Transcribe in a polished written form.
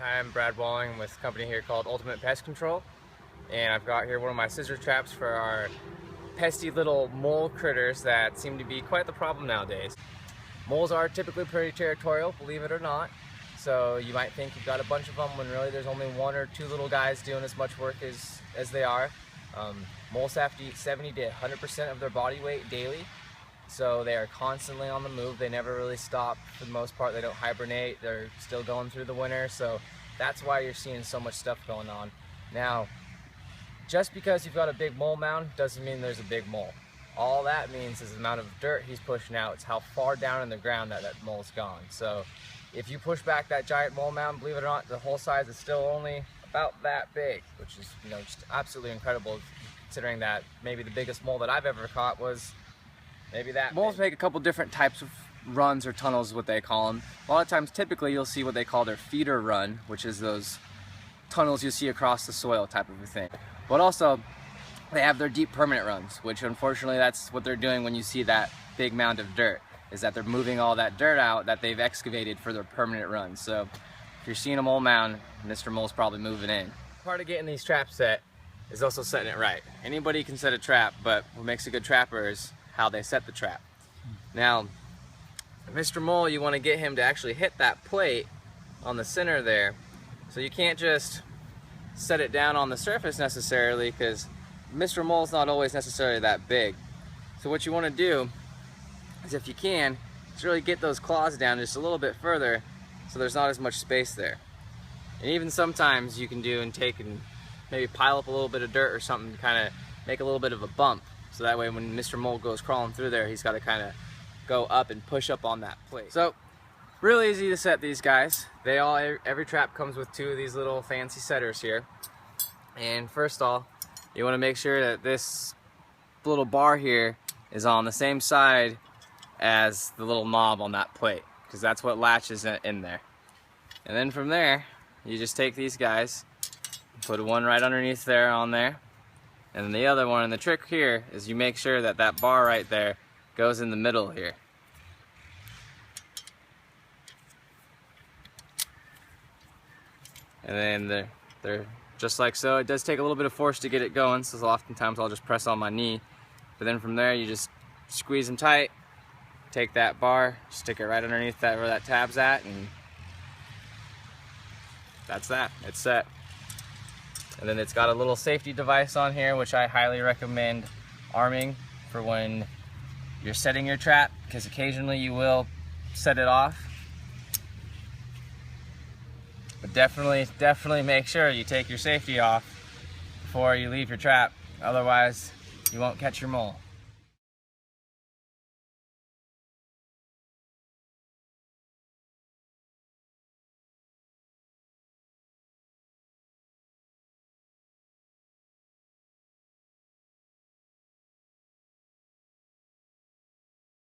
Hi, I'm Brad Walling with a company here called Ultimate Pest Control, and I've got here one of my scissor traps for our pesky little mole critters that seem to be quite the problem nowadays. Moles are typically pretty territorial, believe it or not, so you might think you've got a bunch of them when really there's only one or two little guys doing as much work as they are. Moles have to eat 70 to 100% of their body weight daily, so they are constantly on the move. They never really stop for the most part. They don't hibernate. They're still going through the winter, so that's why you're seeing so much stuff going on. Now, just because you've got a big mole mound doesn't mean there's a big mole. All that means is the amount of dirt he's pushing out. It's how far down in the ground that mole's gone. So if you push back that giant mole mound, believe it or not, the hole size is still only about that big, which is, just absolutely incredible considering that maybe the biggest mole that I've ever caught was maybe that. Moles make a couple different types of runs or tunnels, what they call them. A lot of times, typically, you'll see what they call their feeder run, which is those tunnels you see across the soil type of a thing. But also, they have their deep permanent runs, which unfortunately that's what they're doing when you see that big mound of dirt, is that they're moving all that dirt out that they've excavated for their permanent runs. So if you're seeing a mole mound, Mr. Mole's probably moving in. Part of getting these traps set is also setting it right. Anybody can set a trap, but what makes a good trapper is how they set the trap. Now, Mr. Mole, you want to get him to actually hit that plate on the center there. So you can't just set it down on the surface necessarily, because Mr. Mole's not always necessarily that big. So what you want to do is, if you can, is really get those claws down just a little bit further so there's not as much space there. And even sometimes you can do and take and maybe pile up a little bit of dirt or something to kind of make a little bit of a bump. So that way when Mr. Mole goes crawling through there, he's got to kind of go up and push up on that plate. So really easy to set these guys. Every trap comes with two of these little fancy setters here. And first off, you want to make sure that this little bar here is on the same side as the little knob on that plate, because that's what latches in there. And then from there, you just take these guys, put one right underneath there on there, and then the other one. And the trick here is you make sure that that bar right there goes in the middle here. And then they're just like so. It does take a little bit of force to get it going, so oftentimes I'll just press on my knee. But then from there, you just squeeze them tight, take that bar, stick it right underneath that where that tab's at, and that's that. It's set. And then it's got a little safety device on here, which I highly recommend arming for when you're setting your trap, because occasionally you will set it off. But definitely make sure you take your safety off before you leave your trap. Otherwise, you won't catch your mole.